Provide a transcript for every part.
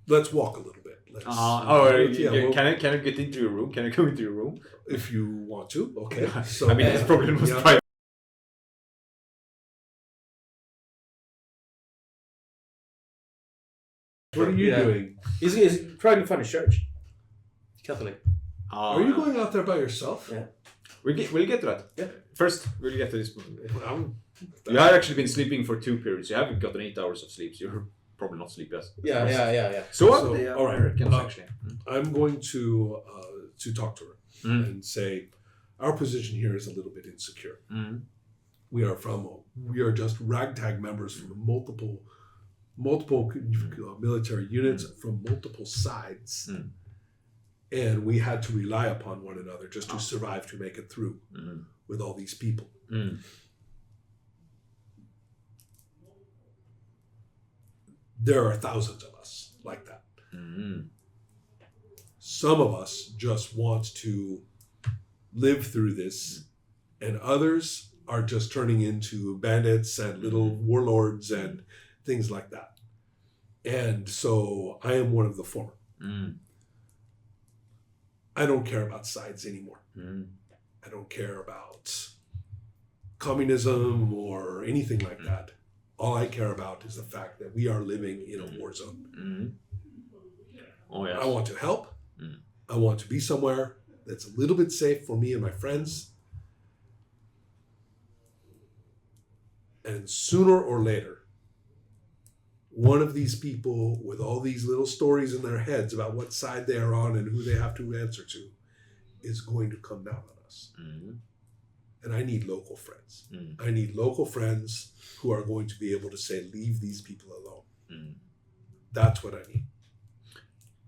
let's walk a little bit. Let's, can I get into your room? Can I go into your room? If you want to, okay. So I mean, it's probably the most private. What are you doing? He's trying to find a church. Catholic. Are you going out there by yourself? Yeah. We'll get to that. Yeah. First, we'll get to this. You have actually been sleeping for 2 periods. You haven't gotten 8 hours of sleep. So you're probably not sleepless. Yeah. So all right. Americans actually. I'm going to talk to her and say, our position here is a little bit insecure. We are just ragtag members from multiple military units from multiple sides. And we had to rely upon one another just to survive, to make it through with all these people. There are thousands of us like that. Some of us just want to live through this, and others are just turning into bandits and little warlords and things like that. And so I am one of the former. I don't care about sides anymore. I don't care about communism or anything like that. All I care about is the fact that we are living in a war zone. Oh, yes. I want to help. I want to be somewhere that's a little bit safe for me and my friends. And sooner or later, one of these people with all these little stories in their heads about what side they are on and who they have to answer to is going to come down on us. And I need local friends. I need local friends who are going to be able to say, leave these people alone. That's what I need.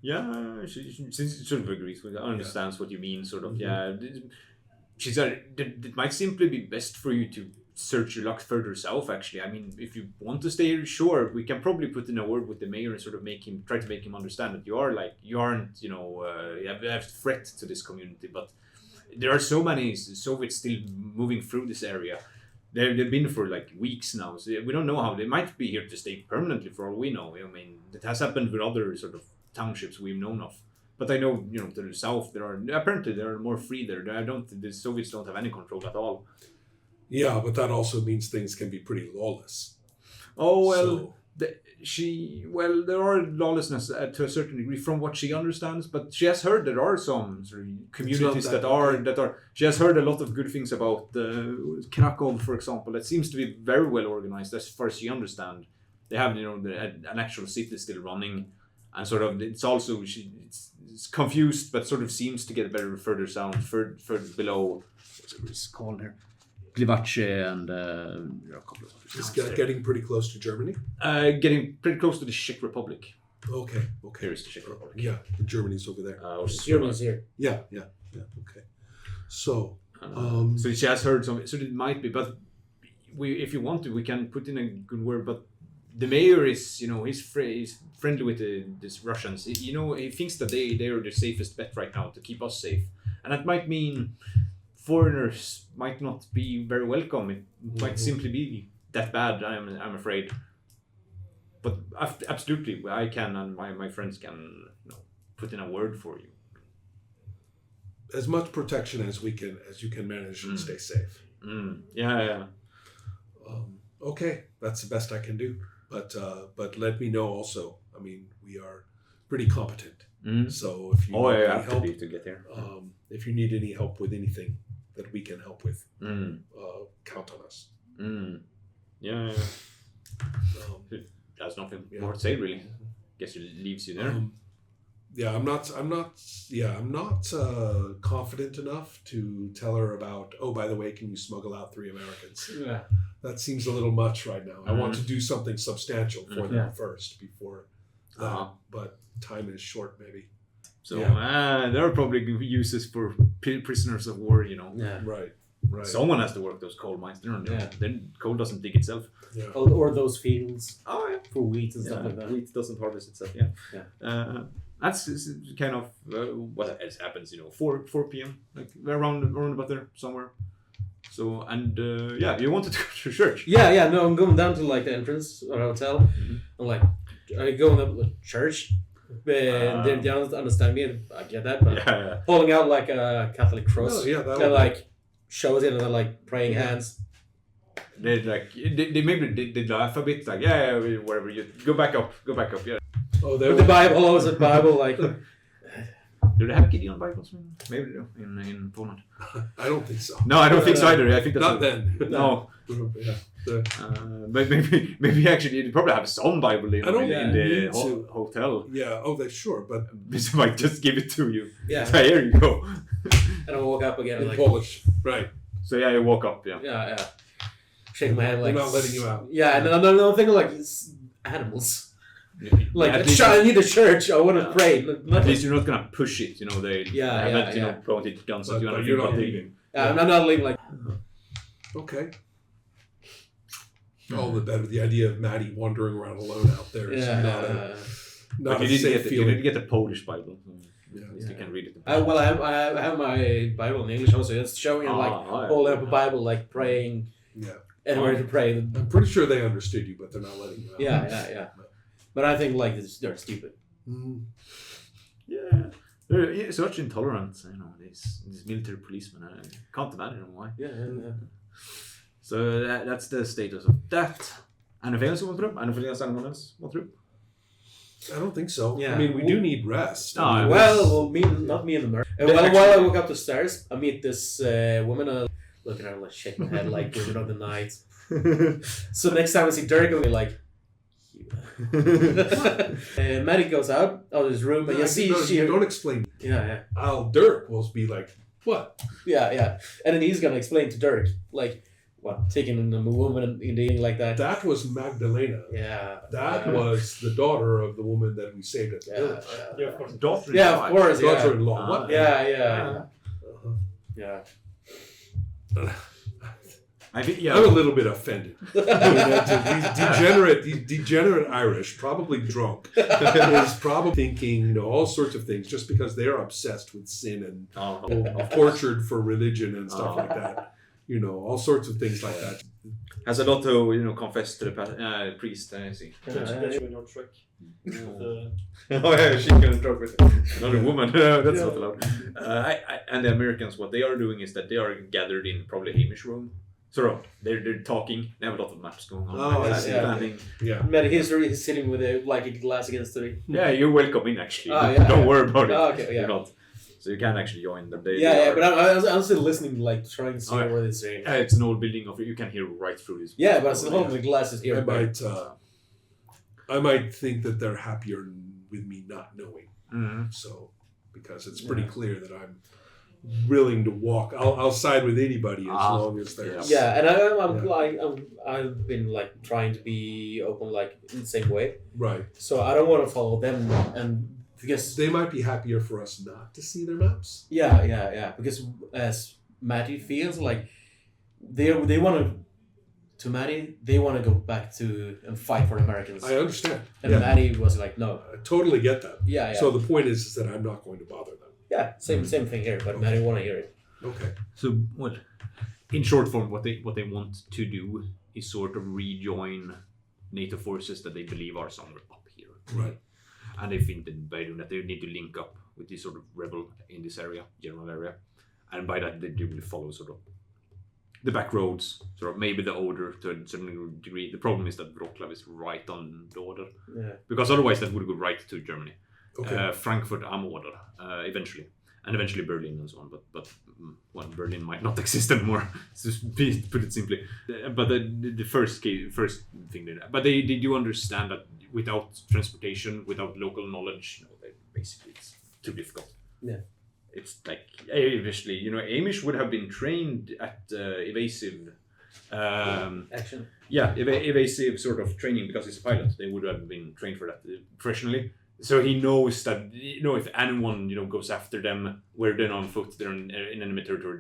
Yeah, she sort of agrees with it. Understands what you mean, sort of. Yeah. She said it might simply be best for you to search your luck further south, actually. I mean, if you want to stay here, sure, we can probably put in a word with the mayor and sort of try to make him understand that you aren't, you have a threat to this community, but there are so many Soviets still moving through this area. They've been for like weeks now, so we don't know how they might be here to stay permanently for all we know. I mean, it has happened with other sort of townships we've known of. But I know, to the south, there are more free there. The Soviets don't have any control at all. Yeah, but that also means things can be pretty lawless. Oh, well, there are lawlessness to a certain degree from what she understands, but she has heard there are some sort of communities that are. She has heard a lot of good things about Krakow, for example. That seems to be very well organized as far as she understands. They have, an actual city still running, and sort of it's also it's confused, but sort of seems to get better further below. What's it called here? Gliwace and a couple of others. It's getting pretty close to Germany? Getting pretty close to the Czech Republic. Okay. Here is the Czech Republic. Yeah, Germany's over there. Germany's here. Yeah, okay. So, so she has heard some, so it might be, but if you want to, we can put in a good word, but the mayor is, he's friendly with these Russians. He thinks that they are the safest bet right now to keep us safe. And that might mean foreigners might not be very welcome. It might simply be that bad, I'm afraid. But absolutely, I can and my friends can put in a word for you. As much protection as you can manage and stay safe. Yeah. Okay, that's the best I can do. But let me know also. I mean, we are pretty competent. So if you need any help to get there. If you need any help with anything that we can help with, count on us. Yeah. There's nothing more to say, really. Guess it leaves you there. I'm not confident enough to tell her about, oh, by the way, can you smuggle out 3 Americans? Yeah. That seems a little much right now. I want to do something substantial for them first before that. But time is short, maybe. So there are probably uses for prisoners of war, Yeah. Right. Someone has to work those coal mines. Then coal doesn't dig itself. Yeah. Or those fields. Oh, yeah. For wheat and stuff like that. Wheat doesn't harvest itself, that's kind of what happens, 4 p.m. like around about there somewhere. So you wanted to go to church? Yeah. No, I'm going down to like the entrance of the hotel. I'm like, I go in the church. they don't understand me. I get that, but Yeah. holding out like a Catholic cross, Oh, yeah, that'll they're do. like shows it and they're like praying hands. They like they maybe they laugh a bit like whatever you go back up yeah. Oh, they With the Bible, always a Bible like. Do they have Gideon Bibles? Maybe they do in Poland. I don't think so. No, I don't think so either. I think that's Not then. No. Yeah. But maybe actually they probably have some Bible in, I don't in the need to. hotel. Yeah. Oh, they sure, but They might just give it to you. Yeah. So here you go. And I walk up again in like, Polish, right? So yeah, you walk up. Yeah. yeah. Shake my head like. They're not letting you out. Yeah, and I'm thinking like it's animals. Like At least, I need a church. I want to pray. at least you're not gonna push it. You know they Yeah, haven't yeah. pointed guns at you. But And you're everything, not but leaving. I'm not leaving like. Okay. All the better. The idea of Maddie wandering around alone out there is not a But not you a safe didn't feeling. get the Polish Bible. So Yeah. at least you can read it. Well, I have my Bible in English also. It's showing like holding up a Bible, like praying Yeah. anywhere to pray. I'm pretty sure they understood you, but they're not letting you out. Yeah. But I think like they're stupid. Mm. Yeah. They're such intolerant, you know, these military policemen. I can't imagine why. Yeah. So that's the status of that. Anything else you want through? Anything else anyone else want through? I don't think so. Yeah. I mean, we do need rest. No, I mean, Well, not me in the mirror. While I walk up the stairs, I meet this woman. Looking at her, like shake my head, like giving up the night. So next time I see Derek, I'll be like. Maddie goes out of his room, and you see she. Don't explain. Yeah. Dirk will be like, what? Yeah. And then he's gonna explain to Dirk, like, what, taking a woman in the evening like that. That was Magdalena. Yeah. That was the daughter of the woman that we saved at the village. Yeah, of course. Daughter. Yeah, of course. Yeah. Daughter-in-law. What? Yeah. Uh-huh. I think I'm a little bit offended. These degenerate Irish, probably drunk, is probably thinking all sorts of things just because they're obsessed with sin and tortured for religion and stuff like that. You know, all sorts of things like that. Has a lot to confess to the priest. I see. That's when you're truck. Oh yeah, she's gonna talk with another woman. That's not allowed. And the Americans, what they are doing is that they are gathered in probably Hamish room. So they're talking. They have a lot of maps going on. Oh, I see. Planning. Yeah. Matt, he's sitting with a glass against the. Yeah, you're welcome in actually. Yeah, Don't worry about it. Oh, okay, yeah. You're not. So you can actually join them. They But I'm still listening, like trying to see what they're saying. it's an old building of you can hear right through this. Yeah, but still holding the glasses here. I might think that they're happier with me not knowing. Mm-hmm. So, because it's pretty clear that I'm willing to walk. I'll side with anybody as long as there's. Yeah, and I've been like trying to be open like in the same way. Right. So I don't want to follow them, and because They might be happier for us not to see their maps. yeah. Because as Matty feels like they want to Matty, they want to go back to and fight for the Americans. I understand. And Matty was like, no. I totally get that. Yeah. So the point is that I'm not going to bother them. Yeah, same thing here, but Matty want to hear it. Okay. So what? In short form, what they want to do is sort of rejoin NATO forces that they believe are somewhere up here. Right. And they think that by doing that they need to link up with this sort of rebel in this area, general area, and by that they will follow sort of the back roads, sort of maybe the Oder to a certain degree. The problem is that Wroclaw is right on the Oder, because otherwise that would go right to Germany. Okay. Frankfurt am Oder eventually, and eventually Berlin and so on. But Berlin might not exist anymore. To put it simply. But the first thing but they do understand that without transportation, without local knowledge, basically it's too difficult. Yeah. It's like eventually, Amish would have been trained at evasive. Action. Yeah, evasive sort of training because he's a pilot. They would have been trained for that professionally. So he knows that if anyone goes after them, where they're on foot, they're in enemy territory.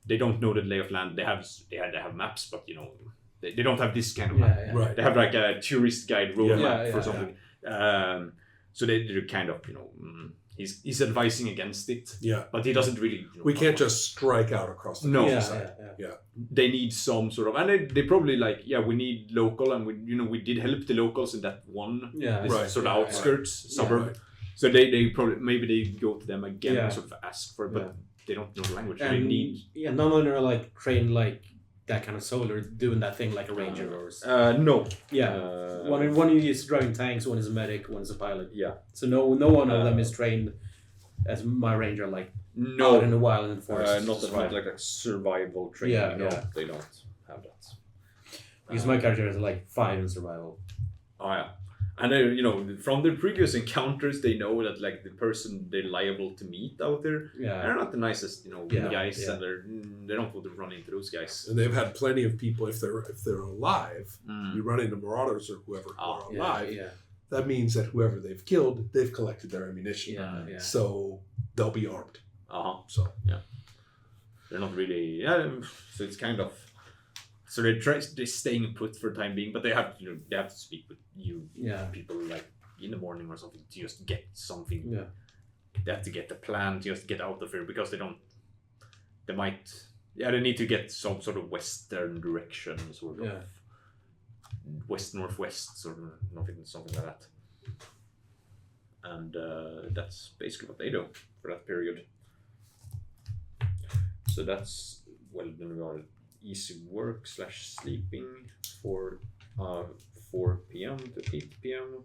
They don't know the lay of land. They have maps, but they don't have this kind of map. Yeah. Right. They have like a tourist guide road map for Yeah. something. So they're kind of he's advising against it, Yeah. but he doesn't really. We can't just strike out across the No. countryside. They need some sort of, and they probably like, we need local, and we did help the locals in that one this Right. sort of outskirts suburb. Right. So they probably maybe they go to them again and sort of ask for it, but Yeah. they don't know the language. And They need none of them are like trained like that kind of soldier doing that thing like a ranger or. no. One is driving tanks, one is a medic, one is a pilot. Yeah. So no one of them is trained as my ranger, like No. out in the wild in the forest. Not like a survival training. Yeah, no, yeah. they don't have that. Because my character is like 5 in survival. Oh yeah. And from their previous encounters, they know that like the person they're liable to meet out there, Yeah. they're not the nicest, Yeah, guys, yeah. and they don't want to run into those guys. And they've had plenty of people. If they're alive, you run into marauders or whoever who are alive. Yeah. That means that whoever they've killed, they've collected their ammunition. Yeah. So they'll be armed. So they're not really. So it's kind of. So they're staying put for the time being, but they have to speak with people like in the morning or something to just get something. Yeah. They have to get the plan to just get out of here because they need to get some sort of western direction, sort of west-northwest, sort of something like that. And that's basically what they do for that period. So that's then we are easy work / sleeping for 4 p.m. to 8 p.m.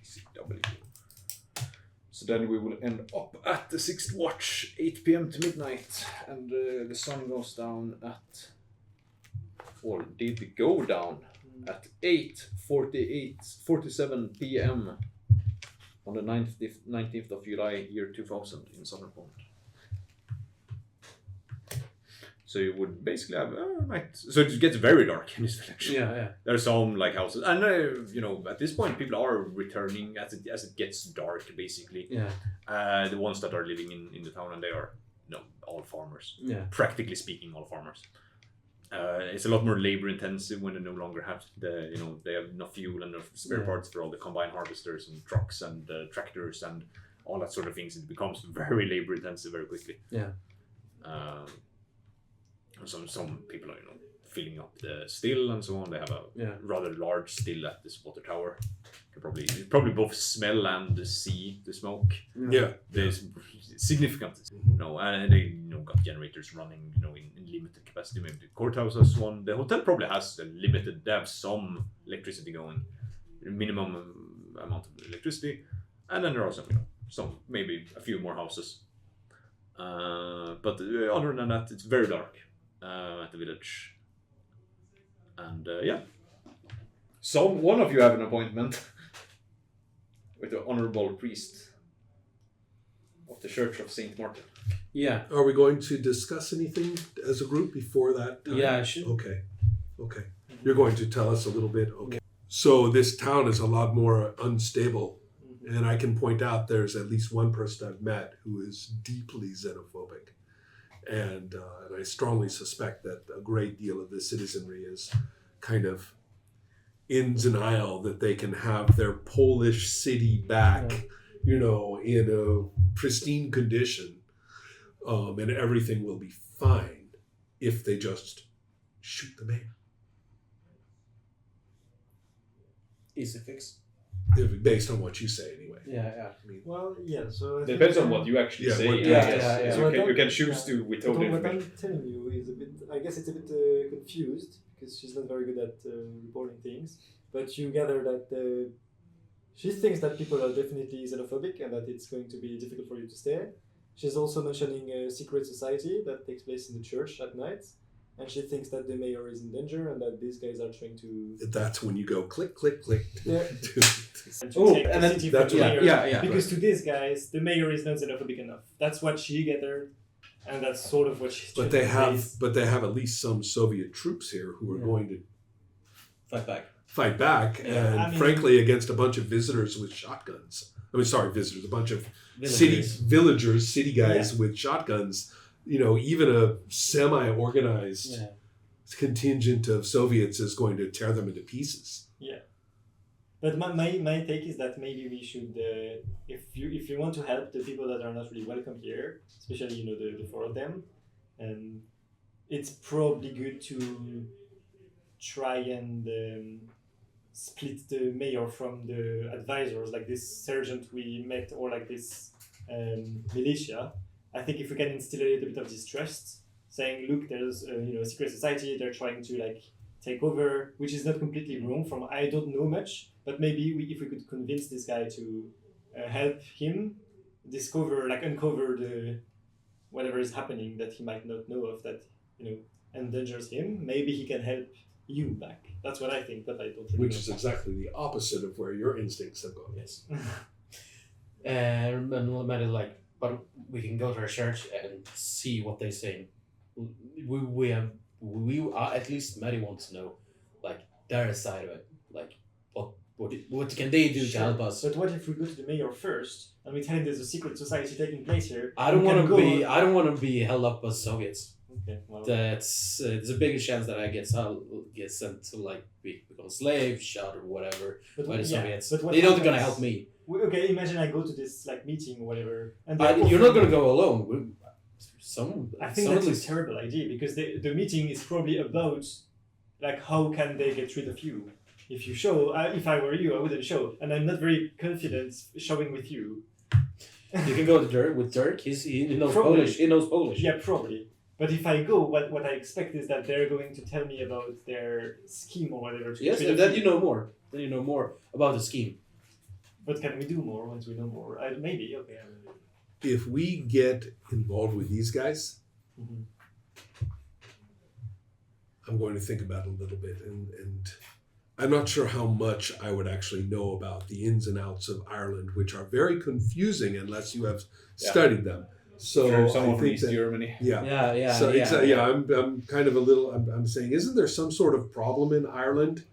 ECW. So then we will end up at the 6th watch, 8 p.m. to midnight, and the sun goes down at, or did it go down at 8:47 p.m. on the 19th of July, year 2000 in Southern Poland. So you would basically have night. So it gets very dark in this village. Yeah. There's some like houses, and at this point people are returning as it gets dark, basically. Yeah. The ones that are living in the town, and they are all farmers. Yeah. Practically speaking, all farmers. It's a lot more labor intensive when they no longer have they have enough fuel and enough spare parts for all the combine harvesters and trucks and tractors and all that sort of things. It becomes very labor intensive very quickly. Yeah. Some people are filling up the still and so on. They have a rather large still at this water tower. You can probably both smell and see the smoke. Yeah. There's significant, and they got generators running, in limited capacity. Maybe the courthouse has one. The hotel probably has they have some electricity going, minimum amount of electricity, and then there are some maybe a few more houses. But other than that, it's very dark at the village. And one of you have an appointment with the honorable priest of the Church of Saint Martin. Yeah. Are we going to discuss anything as a group before that time? Yeah, I should. Okay. You're going to tell us a little bit. Okay. So this town is a lot more unstable. And I can point out there's at least one person I've met who is deeply xenophobic. And I strongly suspect that a great deal of the citizenry is kind of in denial that they can have their Polish city back, in a pristine condition. And everything will be fine if they just shoot the mayor. Easy fix. Based on what you say, anyway. Yeah. So Depends on what you actually say. Yeah. So you can choose to withhold what information. I'm telling you is a bit. I guess it's a bit confused because she's not very good at reporting things. But you gather that she thinks that people are definitely xenophobic and that it's going to be difficult for you to stay. She's also mentioning a secret society that takes place in the church at night. And she thinks that the mayor is in danger and that these guys are trying to... That's when you go click, click, click. Yeah. And then that's yeah. Because to these guys, the mayor is not xenophobic enough. That's what she gathered, and that's sort of what she's. But they have at least some Soviet troops here who are going to fight back, and frankly, against a bunch of visitors with shotguns. A bunch of city guys with shotguns. Even a semi-organized contingent of Soviets is going to tear them into pieces. Yeah. But my take is that maybe we should, if you want to help the people that are not really welcome here, especially the four of them, it's probably good to try and split the mayor from the advisors, like this sergeant we met, or like this militia. I think if we can instill a little bit of distrust, saying, look, there's a secret society, they're trying to like take over, which is not completely wrong. From I don't know much, but maybe if we could convince this guy to help him uncover the whatever is happening that he might not know of, that endangers him, maybe he can help you back. That's what I think, but I don't really Which know. is exactly the opposite of where your instincts have gone. Yes. And no matter but we can go to our church and see what they're saying. We at least Maddie wants to know their side of it. What can they do to help us? But what if we go to the mayor first and we tell him there's a secret society taking place here? I don't want to be held up by Soviets. Okay, well, That's there's a bigger chance that I get sent to become a slave, shot or whatever by the Soviets. But what They're not happens- gonna help me. Okay, imagine I go to this meeting or whatever, and You're not gonna go alone. I think that's a terrible idea, because the meeting is probably about how can they get rid of you. If you show, if I were you, I wouldn't show, and I'm not very confident showing with you. You can go to Dirk with Dirk. He knows Probably. Polish. He knows Polish. Yeah, probably. But if I go, what I expect is that they're going to tell me about their scheme or whatever. to Yes, get rid and of then you know more. Then you know more about the scheme. But can we do more once we know more? Maybe. Okay. If we get involved with these guys, Mhm. I'm going to think about it a little bit, and I'm not sure how much I would actually know about the ins and outs of Ireland, which are very confusing unless you have studied them. So From I someone from think East that, Germany. Yeah. So I'm kind of a little. I'm saying, isn't there some sort of problem in Ireland?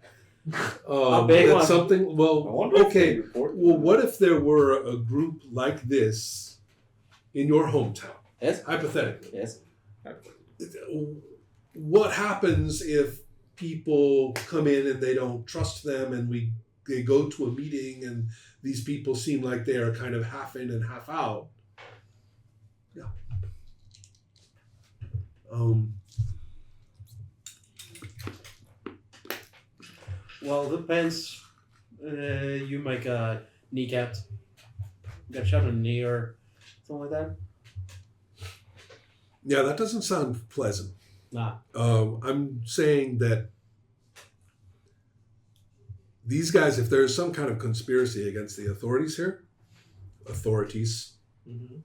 big That's one. something. I Well, wonder if okay. they report Well, what if there were a group like this in your hometown? Yes. Hypothetically, Yes. what happens if people come in and they don't trust them, and they go to a meeting and these people seem like they are kind of half in and half out? Yeah. Well, depends. You might kneecapped, got shot in the knee or something like that. Yeah, that doesn't sound pleasant. Nah. I'm saying that these guys, if there's some kind of conspiracy against the authorities, Mhm.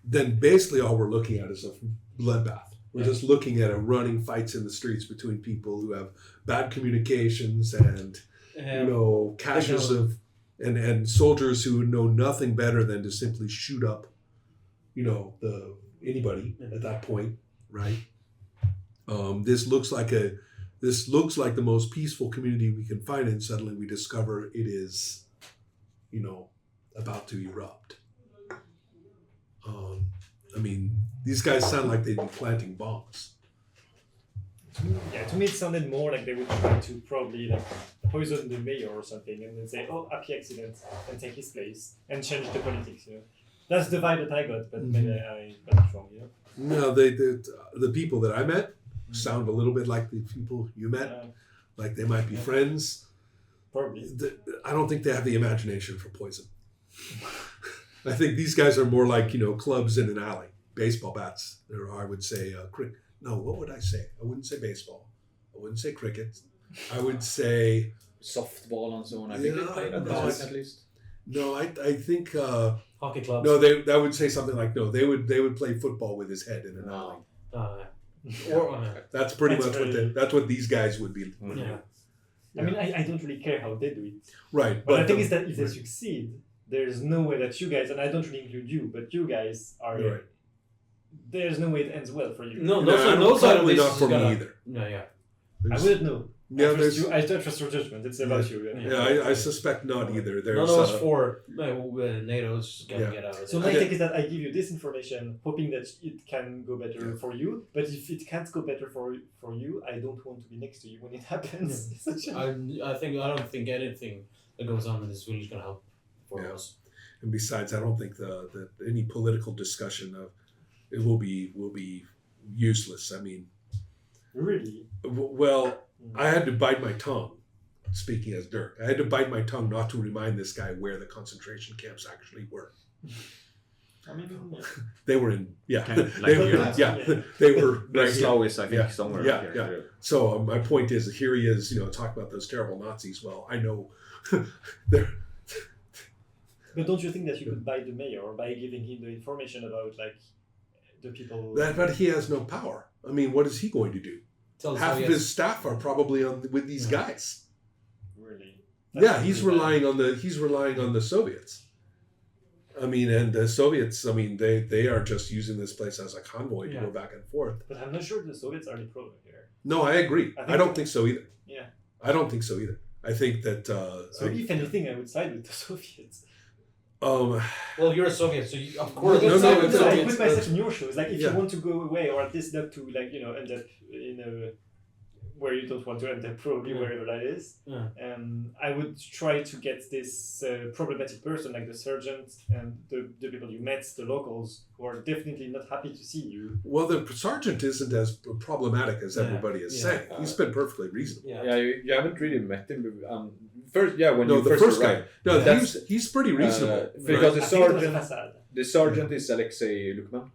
then basically all we're looking at is a bloodbath. We're just looking at running fights in the streets between people who have bad communications and caches of and soldiers who know nothing better than to simply shoot up, anybody at that point, right? This looks like the most peaceful community we can find, and suddenly we discover it is, about to erupt. These guys sound like they'd be planting bombs. Yeah, to me it sounded more like they would try to probably poison the mayor or something, and then say, "Oh, happy accident," and take his place and change the politics. That's the vibe that I got, but maybe I got it wrong. No, the people that I met sound a little bit like the people you met. Like they might be friends. Probably. I don't think they have the imagination for poison. I think these guys are more like, clubs in an alley, baseball bats. Or I would say cricket. No, what would I say? I wouldn't say baseball. I wouldn't say cricket. I would say softball and so on. I think they played at no, this at least. no. I think Hockey clubs. no. I would say something like no. They would play football with his head in an alley. That's pretty That's much very- that's what these guys would be. Yeah. I mean, I don't really care how they do it. Right, But the thing is that if they succeed, there's no way that you guys, and I don't really include you, but you guys are. Right. There's no way it ends well for you. No, No, no side of probably this not is for me gonna- either. No, yeah. I wouldn't know. Yeah, there's. I don't trust your judgment. It's about you. Yeah, I suspect not either. There's. None of us for NATO's gonna Yeah. get out of So this. my take is that I give you this information, hoping that it can go better for you. But if it can't go better for you, I don't want to be next to you when it happens. I don't think anything that goes on in this village is gonna help for us. And besides, I don't think that any political discussion of it will be useless. I mean, Really? well, I had to bite my tongue. Speaking as Dirk, I had to bite my tongue not to remind this guy where the concentration camps actually were. I mean, yeah. They were in, Kind of they like were, here. yeah, they were right here. Breslau is, I think, Yeah. somewhere Yeah, here. yeah. So my point is, here he is, talk about those terrible Nazis. Well, I know they're. But don't you think that you could buy the mayor by giving him the information about like the people? But he has no power. I mean, what is he going to do? Half of his staff are probably with these guys. Really? Yeah, he's relying on the Soviets. I mean, and the Soviets, I mean, they are just using this place as a convoy to go back and forth. But I'm not sure the Soviets are the problem here. No, I agree. I don't think so either. Yeah. I don't think so either. I think that. So if anything, I would side with the Soviets. Well, you're a Soviet, so you, of course. No, I Soviets, put myself in your shoes. Like, if Yeah. you want to go away, or at least not to, like, end up in a where you don't want to end up, probably wherever that is. Yeah. I would try to get this problematic person, like the sergeant and the people you met, the locals, who are definitely not happy to see you. Well, the sergeant isn't as problematic as everybody is saying. He's been perfectly reasonable. Yeah, you haven't really met him. First, when No, you the first guy. arrived. No, That's- he's pretty reasonable. Because I think it was a facade. the sergeant is Alexei Lukman.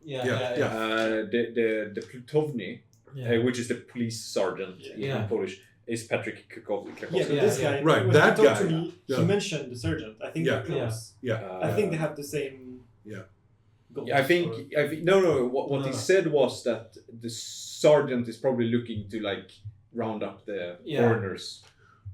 The plutovny, which is the police sergeant in Polish, is Patrick Krakowski. Yeah, but this guy, Right, when that he talked guy. to me, Yeah. he mentioned the sergeant. I think Yeah. they're close. Yeah. I think they have the same. Yeah. Goals. I think no. What he said was that the sergeant is probably looking to round up the foreigners.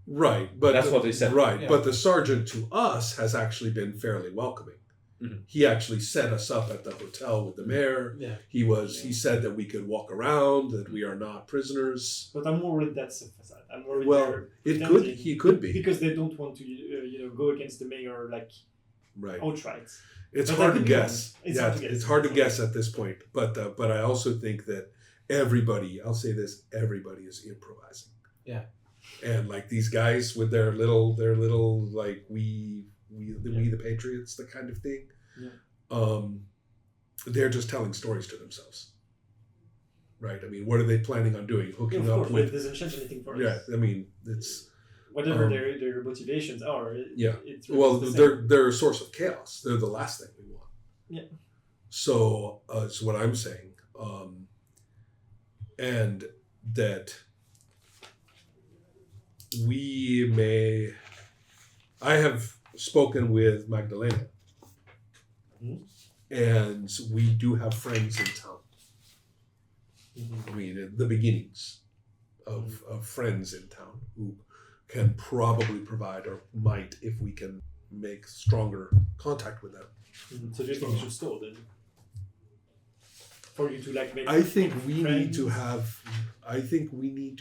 Right, but That's what they said. Right, but the sergeant to us has actually been fairly welcoming. Mhm. He actually set us up at the hotel with the mayor. Yeah. He said that we could walk around, that we are not prisoners. But I'm worried that's a facade. I'm worried. Well, they're he pretending could be. because they don't want to, go against the mayor Right. outright. It's But hard I to could be guess. wrong. It's Yeah, hard to guess. it's hard to guess at this point. But I also think that everybody, I'll say this, everybody is improvising. Yeah. And these guys with their little we the Patriots, the kind of thing. Yeah. They're just telling stories to themselves. Right? I mean, what are they planning on doing? Hooking Of up course, it with doesn't change anything for Yeah, us. I mean, it's Whatever their motivations are. Yeah. It's well, the same. they're a source of chaos. They're the last thing we want. Yeah. So it's what I'm saying, and that I have spoken with Magdalena, and we do have friends in town. I mean, at the beginnings of friends in town who can probably provide or might if we can make stronger contact with them. So do you think you should stall then? For you to make I think we friends? need to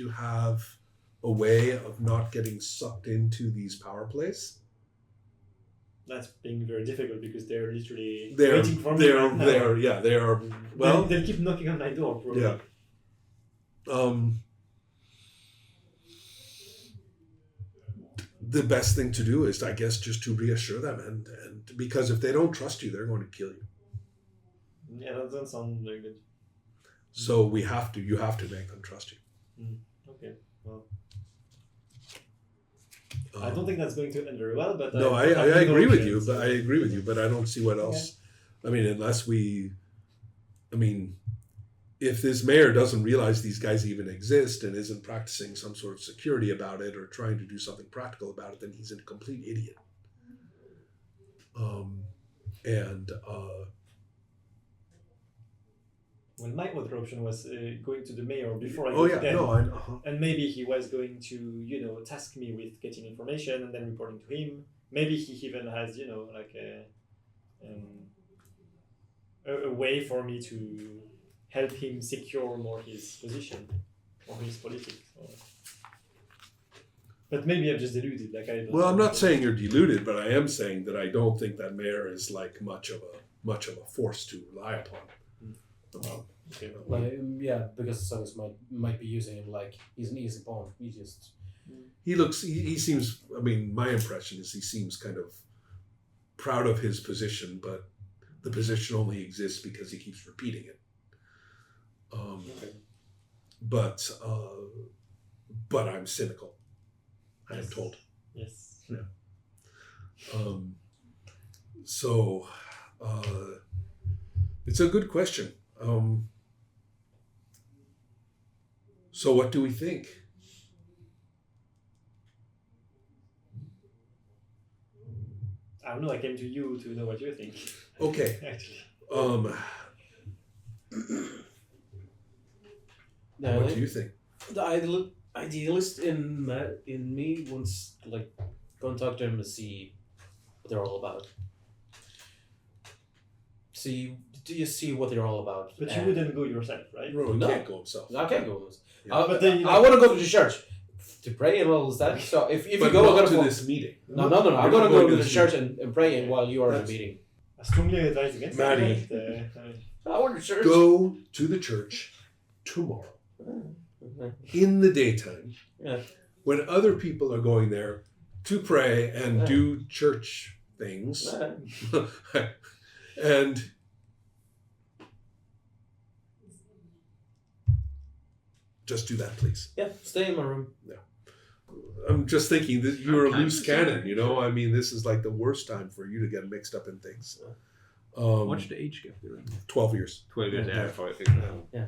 have a way of not getting sucked into these power plays. That's being very difficult because they're literally They're waiting for me right now. they are well they'll keep knocking on my door probably. yeah. The best thing to do is, I guess, just to reassure them, and because if they don't trust you, they're going to kill you. Yeah, that doesn't sound very good. So you have to make them trust you. Okay, well, I don't think that's going to end very well, but No, I agree with you, but I don't see what else. I mean, if this mayor doesn't realize these guys even exist and isn't practicing some sort of security about it or trying to do something practical about it, then he's a complete idiot. Well, my other option was going to the mayor before I Oh go to yeah, them. no, I know. And maybe he was going to, task me with getting information and then reporting to him. Maybe he even has, a way for me to help him secure more his position or his politics. But maybe I'm just deluded. Like I don't Well, I'm know. not saying you're deluded, but I am saying that I don't think that mayor is like much of a force to rely upon. Okay. Like, because Songs might be using him like he's an easy pawn. He just He seems, I mean, my impression is he seems kind of proud of his position, but the position only exists because he keeps repeating it. Okay. But I'm cynical, I am Yes. told. Yes. So it's a good question. So what do we think? I don't know. I came to you to know what you think. Okay. Actually. What do you think? The idealist in me wants to like go and talk to him to see what they're all about. Do you see what they're all about? But you wouldn't go yourself, right? No, he No. can't go himself. I can't go. Yeah. But then, I want to go to the church to pray and all that. So if you But go, I'm not gonna to go. this meeting. No. I'm You're gonna not go going to to the this church and pray while you are in the That's- meeting. I strongly advise against Maddie. it. I want to church. Go to the church tomorrow in the daytime Yeah. when other people are going there to pray and do church things. And just do that, please. Yeah, stay in my room. I'm just thinking that you're a Okay. loose cannon, you know? I mean, this is like the worst time for you to get mixed up in things. What's the age gap there? 12 years. 12 years. Yeah. Yeah, 5 years.